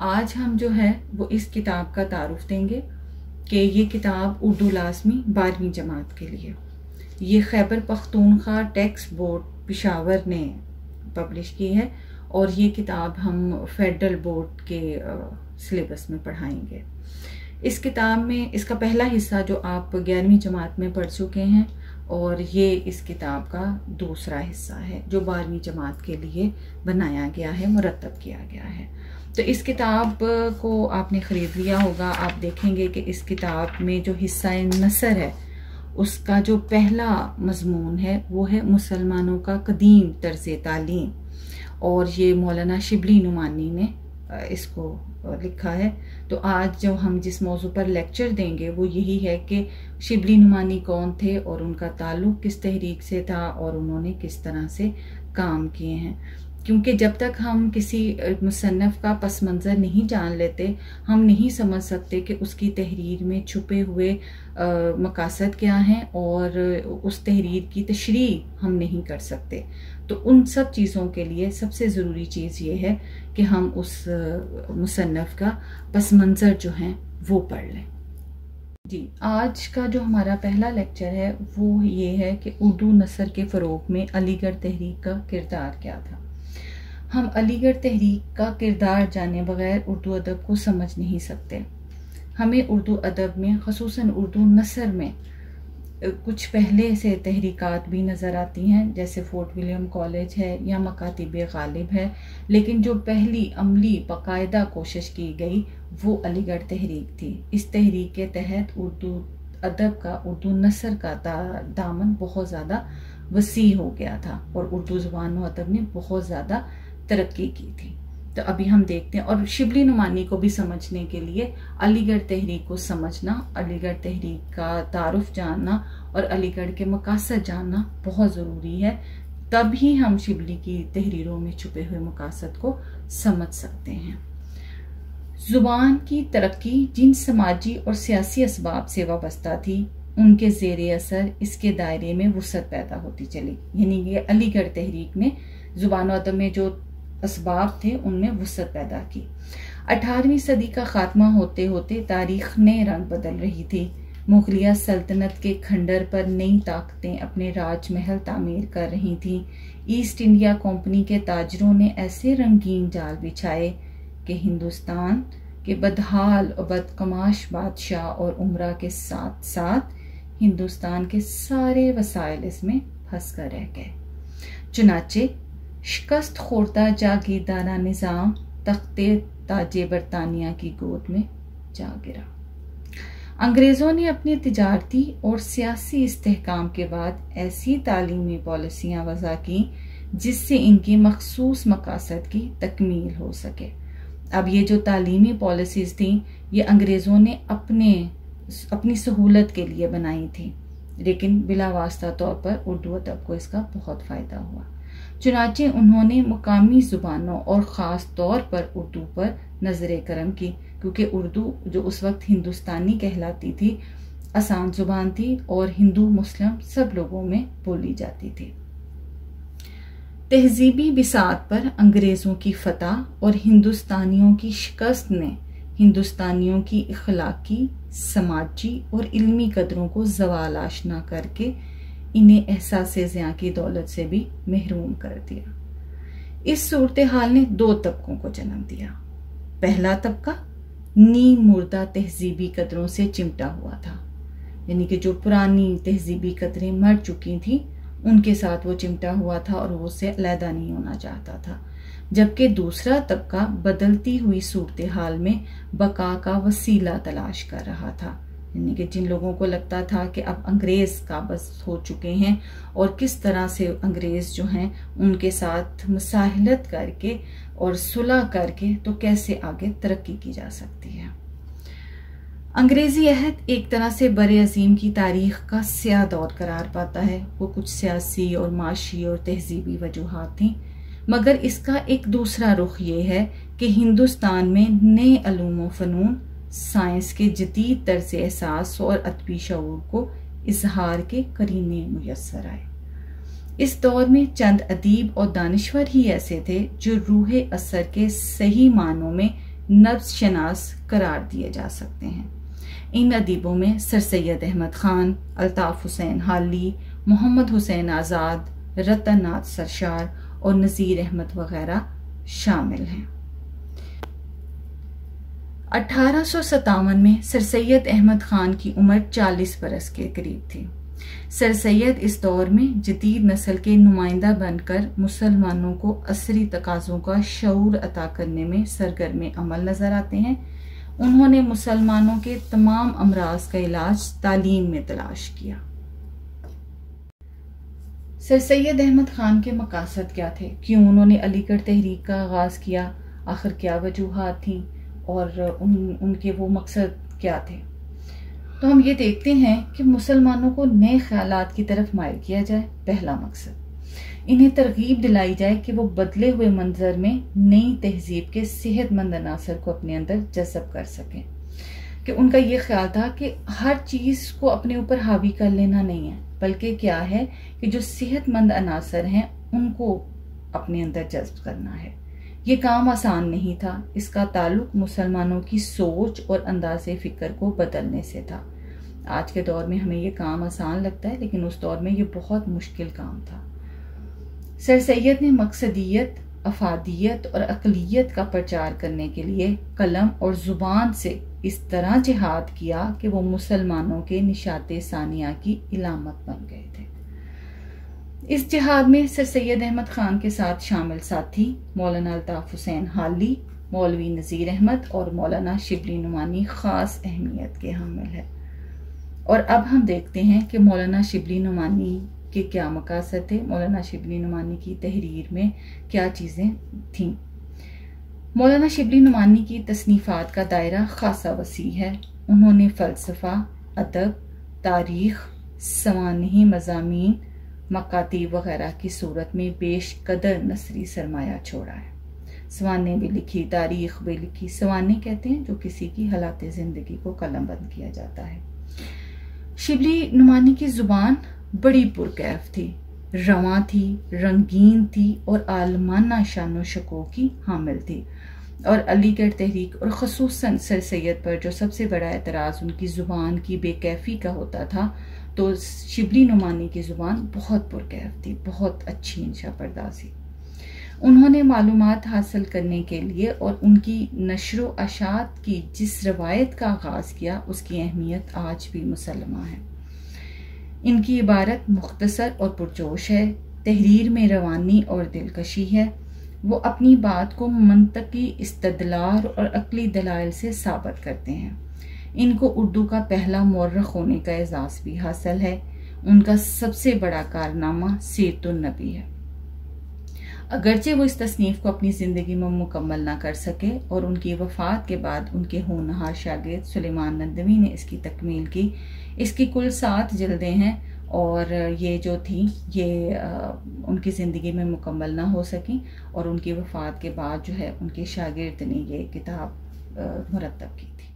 आज हम जो है वो इस किताब का तारुफ देंगे कि ये किताब उर्दू लाज़मी 12वीं जमात के लिए, ये खैबर पख्तूनख्वा टेक्स्ट बोर्ड पेशावर ने पब्लिश की है और ये किताब हम फेडरल बोर्ड के सिलेबस में पढ़ाएंगे। इस किताब में इसका पहला हिस्सा जो आप 11वीं जमात में पढ़ चुके हैं और ये इस किताब का दूसरा हिस्सा है जो 12वीं जमात के लिए बनाया गया है, मुरतब किया गया है। तो इस किताब को आपने ख़रीद लिया होगा। आप देखेंगे कि इस किताब में जो हिस्सा नसर है उसका जो पहला मजमून है वो है मुसलमानों का कदीम तर्ज़ तालीम, और ये मौलाना शिबली नुमानी ने इसको लिखा है। तो आज जो हम जिस मौजू पर लेक्चर देंगे वो यही है कि शिबली नुमानी कौन थे और उनका ताल्लुक़ किस तहरीक से था और उन्होंने किस तरह से काम किए हैं। क्योंकि जब तक हम किसी मुसन्नफ़ का पस मंज़र नहीं जान लेते, हम नहीं समझ सकते कि उसकी तहरीर में छुपे हुए मकासद क्या हैं और उस तहरीर की तशरीह हम नहीं कर सकते। तो उन सब चीज़ों के लिए सबसे ज़रूरी चीज़ ये है कि हम उस मुसन्नफ़ का पस मंज़र जो हैं वो पढ़ लें। जी, आज का जो हमारा पहला लेक्चर है वो ये है कि उर्दू नसर के फ़रोग़ में अलीगढ़ तहरीक का किरदार क्या था। हम अलीगढ़ तहरीक का किरदार जाने बगैर उर्दू अदब को समझ नहीं सकते। हमें उर्दू अदब में ख़ुसूसन उर्दू नसर में कुछ पहले से तहरीकात भी नज़र आती हैं, जैसे फोर्ट विलियम कॉलेज है या मकातिब गालिब है, लेकिन जो पहली अमली बाकायदा कोशिश की गई वो अलीगढ़ तहरीक थी। इस तहरीक के तहत उर्दू अदब का, उर्दू नसर का दामन बहुत ज़्यादा वसी हो गया था और उर्दू ज़ुबान व अदब ने बहुत ज़्यादा तरक्की की थी। तो अभी हम देखते हैं, और शिबली नुमानी को भी समझने के लिए अलीगढ़ तहरीक को समझना, अलीगढ़ तहरीक का तारुफ जानना और अलीगढ़ के मकासद जानना बहुत ज़रूरी है। तभी हम शिबली की तहरीरों में छुपे हुए मकासद को समझ सकते हैं। ज़ुबान की तरक्की जिन समाजी और सियासी असबाब से वाबस्ता थी उनके ज़ेरे असर इसके दायरे में वुसअत पैदा होती चली। यानी कि अलीगढ़ तहरीक ने ज़ुबान व अदब में जो असबाब थे उनमें वुसअत पैदा की। 18वीं सदी का खात्मा होते होते तारीख ने रंग बदल रही थी। मुगलिया सल्तनत के खंडर पर नई ताकतें अपने राजमहल तामीर कर रही थीं। ईस्ट इंडिया कंपनी के ताजरों ने ऐसे रंगीन जाल बिछाए कि हिंदुस्तान के बदहाल और बदकमाश बादशाह और उमरा के साथ साथ हिंदुस्तान के सारे वसाइल इसमें फंस कर रह गए। चुनाचे शिकस्त खोरदा जागीरदारा निज़ाम तख्ते ताजे बरतानिया की गोद में जा गिरा। अंग्रेज़ों ने अपनी तिजारती और सियासी इस्तेहकाम के बाद ऐसी तालीमी पॉलिसियाँ वज़ा की जिससे इनकी मखसूस मकासद की तकमील हो सके। अब ये जो तालीमी पॉलिसीज़ थी ये अंग्रेज़ों ने अपनी सहूलत के लिए बनाई थी, लेकिन बिला वास्ता तौर पर उर्दू अदब को इसका बहुत फ़ायदा हुआ। चुनाचे उन्होंने मुकामी ज़ुबानों और ख़ास तौर पर उर्दू पर नज़र करम की, क्योंकि उर्दू जो उस वक्त हिंदुस्तानी कहलाती थी आसान ज़ुबान थी और हिंदू मुस्लिम सब लोगों में बोली जाती थी। तहजीबी बिसात पर अंग्रेज़ों की फतह और हिंदुस्तानियों की शिकस्त ने हिंदुस्तानियों की इखलाकी, समाजी और इल्मी कदरों को ज़वाल आशना करके इन्हें एहसास ज़िया की दौलत से भी महरूम कर दिया। इस सूरत हाल ने दो तबकों को जन्म दिया। पहला तबका नीम मुर्दा तहजीबी कदरों से चिमटा हुआ था, यानी कि जो पुरानी तहजीबी कदरें मर चुकी थी उनके साथ वो चिमटा हुआ था और वो उससे अलहदा नहीं होना चाहता था। जबकि दूसरा तबका बदलती हुई सूरत हाल में बका का वसीला तलाश कर रहा था, यानी कि जिन लोगों को लगता था कि अब अंग्रेज़ काबज़ हो चुके हैं और किस तरह से अंग्रेज़ जो हैं उनके साथ मुसाहलत करके और सुलह करके तो कैसे आगे तरक्की की जा सकती है। अंग्रेज़ी अहद एक तरह से बरे अजीम की तारीख़ का स्याह दौर करार पाता है। वो कुछ सियासी और माशी और तहजीबी वजूहात थी, मगर इसका एक दूसरा रुख ये है कि हिंदुस्तान में नए अलूम व फ़नून साइंस के जदीद तर्ज़ एहसास और अदबी शऊर को इजहार के करीने मुयस्सर आए। इस दौर में चंद अदीब और दानिश्वर ही ऐसे थे जो रूह असर के सही मानों में नब्ज शनास करार दिए जा सकते हैं। इन अदीबों में सर सैयद अहमद खान, अल्ताफ हुसैन हाली, मोहम्मद हुसैन आज़ाद, रतन नाथ सरशार और नज़ीर अहमद वगैरह शामिल हैं। 1857 में सर सैयद अहमद खान की उम्र 40 बरस के करीब थी। सर सैयद इस दौर में जदीद नस्ल के नुमाइंदा बनकर मुसलमानों को असरी तकाज़ों का शऊर अता करने में सरगर्म अमल नजर आते हैं। उन्होंने मुसलमानों के तमाम अमराज का इलाज तालीम में तलाश किया। सर सैयद अहमद खान के मकासद क्या थे? क्यों उन्होंने अलीगढ़ तहरीक का आगाज किया? आखिर क्या वजूहात थी और उनके वो मकसद क्या थे? तो हम ये देखते हैं कि मुसलमानों को नए ख्यालात की तरफ माइल किया जाए। पहला मकसद, इन्हें तरगीब दिलाई जाए कि वो बदले हुए मंजर में नई तहजीब के सेहतमंद अनासर को अपने अंदर जज़ब कर सकें। कि उनका ये ख्याल था कि हर चीज को अपने ऊपर हावी कर लेना नहीं है, बल्कि क्या है कि जो सेहतमंद अनासर हैं उनको अपने अंदर जज्ब करना है। ये काम आसान नहीं था। इसका ताल्लुक मुसलमानों की सोच और अंदाज़े फिक्र को बदलने से था। आज के दौर में हमें ये काम आसान लगता है, लेकिन उस दौर में ये बहुत मुश्किल काम था। सर सैयद ने मकसदियत, अफादियत और अकलियत का प्रचार करने के लिए कलम और जुबान से इस तरह जिहाद किया कि वो मुसलमानों के निशाते सानिया की इलामत बन गए थे। इस जिहाद में सर सैयद अहमद खान के साथ शामिल साथी मौलाना अल्ताफ हुसैन हाली, मौलवी नज़ीर अहमद और मौलाना शिबली नुमानी खास अहमियत के हामिल है। और अब हम देखते हैं कि मौलाना शिबली नुमानी के क्या मकासद थे, मौलाना शिबली नुमानी की तहरीर में क्या चीज़ें थीं। मौलाना शिबली नुमानी की तसनीफ़ात का दायरा खासा वसी है। उन्होंने फ़लसफ़ा, अदब, तारीख़, सवानही मज़ामीन, मकातीब वगैरह की सूरत में बेशकदर नसरी सरमाया छोड़ा है। सवाने भी लिखी, तारीख़ भी लिखी। सवाने कहते हैं जो किसी की हालात ज़िंदगी को कलमबंद किया जाता है। शिबली नुमानी की ज़ुबान बड़ी पुरकैफ थी, रवां थी, रंगीन थी और आलमाना शानो शको की हामिल थी। और अलीगढ़ तहरीक और ख़ुसूसन सर सैयद पर जो सबसे बड़ा एतराज़ उनकी ज़ुबान की बेकैफ़ी का होता था, तो शिबली नुमानी की ज़ुबान बहुत पुरकैफ थी, बहुत अच्छी इंशा पर्दाजी। उन्होंने मालूमात हासिल करने के लिए और उनकी नशरो अशात की जिस रवायत का आगाज़ किया, उसकी अहमियत आज भी मुसल्लमा है। इनकी इबारत मुख्तसर और पुरजोश है, तहरीर में रवानी और दिलकशी है। वो अपनी बात को मंतकी इस्तदलाल और अक्ली दलाइल से साबित करते हैं। इनको उर्दू का पहला मौर्रख होने का एजाज़ भी हासिल है। उनका सबसे बड़ा कारनामा सीरतुन नबी है। अगरचे वो इस तसनीफ़ को अपनी ज़िंदगी में मुकम्मल ना कर सके और उनकी वफ़ात के बाद उनके होनहार शागिर्द सुलेमान नदवी ने इसकी तकमील की। इसकी कुल 7 जिल्दें हैं और ये जो थी ये उनकी ज़िंदगी में मुकम्मल ना हो सकी और उनकी वफ़ात के बाद जो है उनके शागिर्द ने ये किताब मुरतब की थी।